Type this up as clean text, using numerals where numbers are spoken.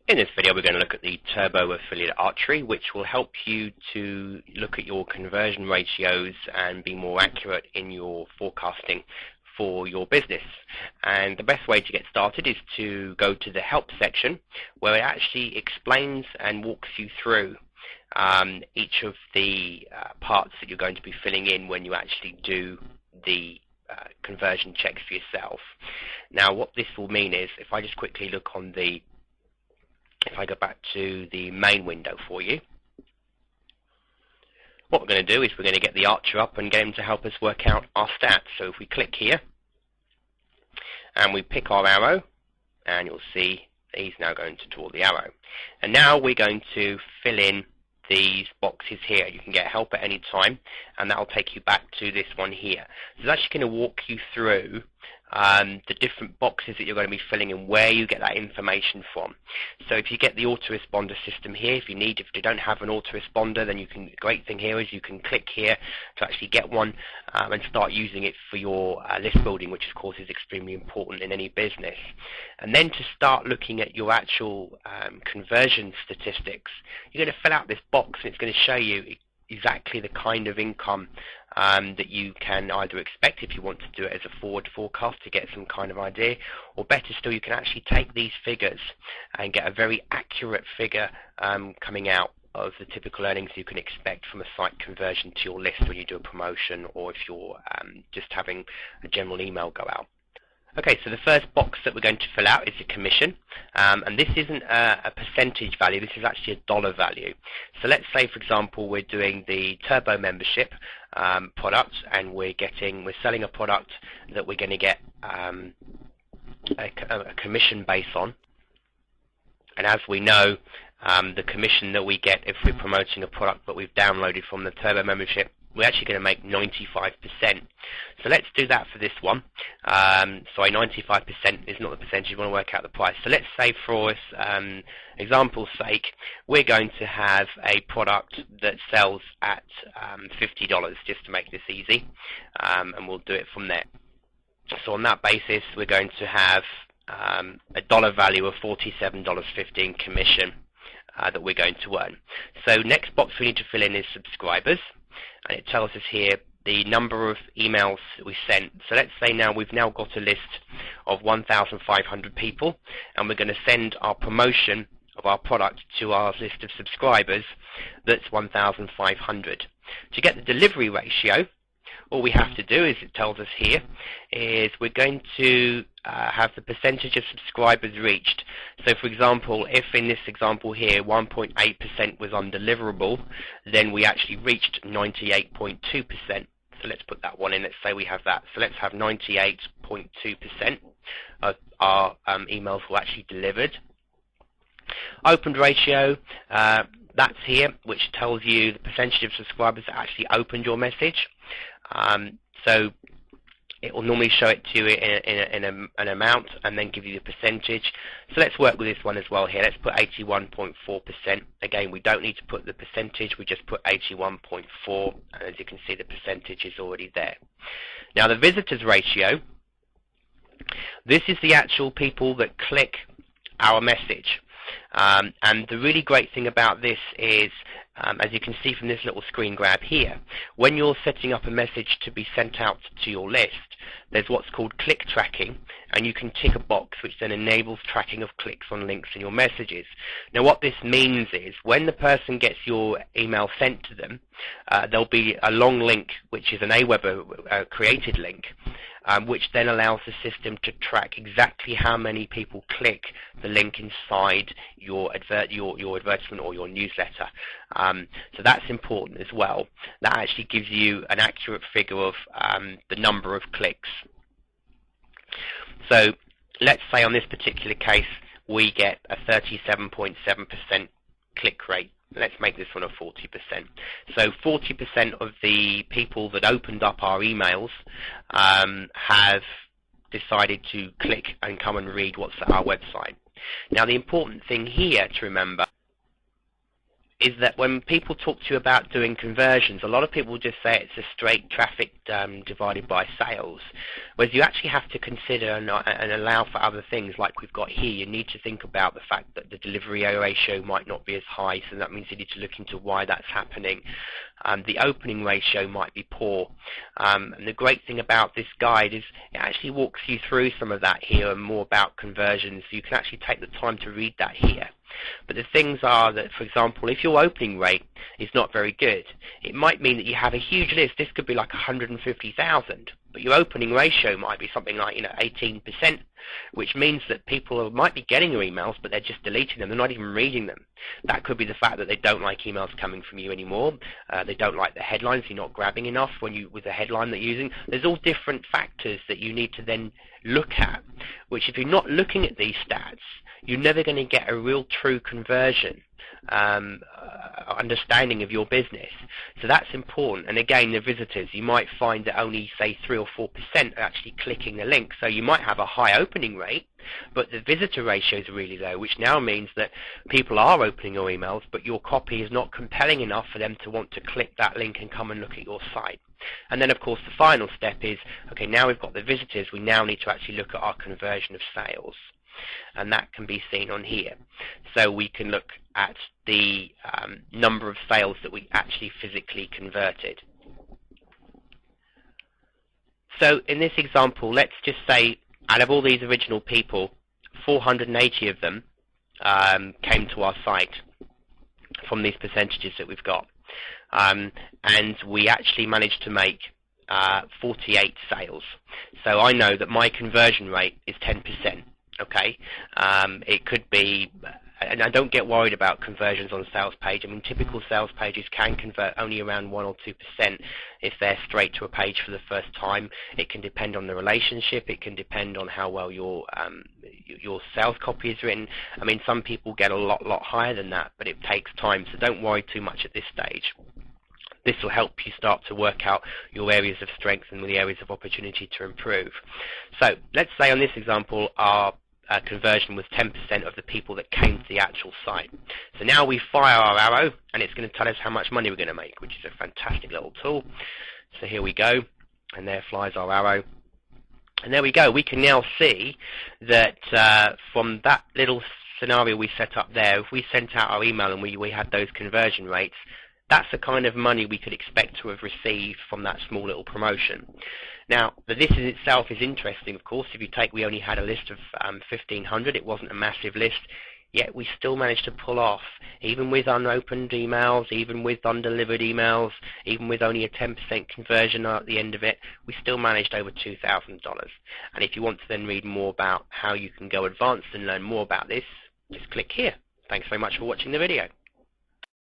In this video, we're going to look at the Turbo Affiliate Archery, which will help you to look at your conversion ratios and be more accurate in your forecasting for your business. And the best way to get started is to go to the help section, where it actually explains and walks you through each of the parts that you're going to be filling in when you actually do the conversion checks for yourself. Now, what this will mean is, if I just quickly look on the if I go back to the main window for you, what we're going to do is we're going to get the Archer up and get him to help us work out our stats. So if we click here and we pick our arrow, and you'll see he's now going to draw the arrow. And now we're going to fill in these boxes here. You can get help at any time, and that will take you back to this one here. So it's actually going to walk you through the different boxes that you're going to be filling in, where you get that information from. So if you get the autoresponder system here, if you don't have an autoresponder, then the great thing here is you can click here to actually get one and start using it for your list building, which of course is extremely important in any business. And then to start looking at your actual conversion statistics, you're going to fill out this box, and it's going to show you exactly the kind of income that you can either expect if you want to do it as a forward forecast to get some kind of idea, or better still, you can actually take these figures and get a very accurate figure coming out of the typical earnings you can expect from a site conversion to your list when you do a promotion, or if you're just having a general email go out. Okay, so the first box that we're going to fill out is the commission, and this isn't a percentage value, this is actually a dollar value. So let's say, for example, we're doing the Turbo membership product, and we're selling a product that we're going to get a commission base on. And as we know, the commission that we get if we're promoting a product that we've downloaded from the Turbo membership, we're actually going to make 95%. So let's do that for this one. Sorry, 95% is not the percentage. We want to work out the price. So let's say, for example's sake, we're going to have a product that sells at $50, just to make this easy, and we'll do it from there. So on that basis, we're going to have a dollar value of $47.15 commission that we're going to earn. So next box we need to fill in is subscribers. And it tells us here the number of emails that we sent. So let's say now we've now got a list of 1,500 people, and we're going to send our promotion of our product to our list of subscribers that's 1,500. To get the delivery ratio, all we have to do, is it tells us here, is we're going to have the percentage of subscribers reached. So for example, if in this example here 1.8% was undeliverable, then we actually reached 98.2%. So let's put that one in. Let's say we have that. So let's have 98.2% of our emails were actually delivered. Opened ratio, that's here, which tells you the percentage of subscribers that actually opened your message. So it will normally show it to you in an amount and then give you the percentage. So let's work with this one as well here. Let's put 81.4%. Again, we don't need to put the percentage, we just put 81.4, and as you can see, the percentage is already there. Now the visitors ratio, this is the actual people that click our message. And the really great thing about this is, as you can see from this little screen grab here, when you're setting up a message to be sent out to your list, there's what's called click tracking, and you can tick a box which then enables tracking of clicks on links in your messages. Now what this means is, when the person gets your email sent to them, there'll be a long link, which is an Aweber created link, which then allows the system to track exactly how many people click the link inside your advertisement or your newsletter. So that's important as well. That actually gives you an accurate figure of the number of clicks. So let's say on this particular case we get a 37.7% click rate. Let's make this one a 40%. So 40% of the people that opened up our emails have decided to click and come and read what's at our website. Now the important thing here to remember is that when people talk to you about doing conversions, a lot of people just say it's a straight traffic divided by sales, whereas you actually have to consider and allow for other things like we've got here. You need to think about the fact that the delivery ratio might not be as high, so that means you need to look into why that's happening. The opening ratio might be poor, and the great thing about this guide is it actually walks you through some of that here and more about conversions, so you can actually take the time to read that here. But the things are that, for example, if your opening rate is not very good, it might mean that you have a huge list. This could be like 150,000, but your opening ratio might be something like 18%, which means that people might be getting your emails, but they're just deleting them. They're not even reading them. That could be the fact that they don't like emails coming from you anymore. They don't like the headlines. You're not grabbing enough with the headline that you're using. There's all different factors that you need to then look at, which if you're not looking at these stats, you're never going to get a real true conversion understanding of your business. So that's important. And again, the visitors, you might find that only say 3 or 4% are actually clicking the link. So you might have a high opening rate, but the visitor ratio is really low, which now means that people are opening your emails, but your copy is not compelling enough for them to want to click that link and come and look at your site. And then, of course, the final step is, okay, now we've got the visitors, we now need to actually look at our conversion of sales. And that can be seen on here. So we can look at the number of sales that we actually physically converted. So in this example, let's just say out of all these original people, 480 of them came to our site from these percentages that we've got. And we actually managed to make 48 sales. So I know that my conversion rate is 10%. Okay, it could be, and I don't get worried about conversions on a sales page. I mean, typical sales pages can convert only around 1 or 2% if they're straight to a page for the first time. It can depend on the relationship. It can depend on how well your sales copy is written. I mean, some people get a lot higher than that, but it takes time, so don't worry too much at this stage. This will help you start to work out your areas of strength and the areas of opportunity to improve. So let's say on this example, our conversion was 10% of the people that came to the actual site. So now we fire our arrow, and it's going to tell us how much money we're going to make, which is a fantastic little tool. So here we go, and there flies our arrow. And there we go. We can now see that from that little scenario we set up there, if we sent out our email and we had those conversion rates, that's the kind of money we could expect to have received from that small little promotion. Now, the list in itself is interesting, of course. If you take, we only had a list of 1,500. It wasn't a massive list, yet we still managed to pull off, even with unopened emails, even with undelivered emails, even with only a 10% conversion at the end of it, we still managed over $2,000. And if you want to then read more about how you can go advanced and learn more about this, just click here. Thanks very much for watching the video.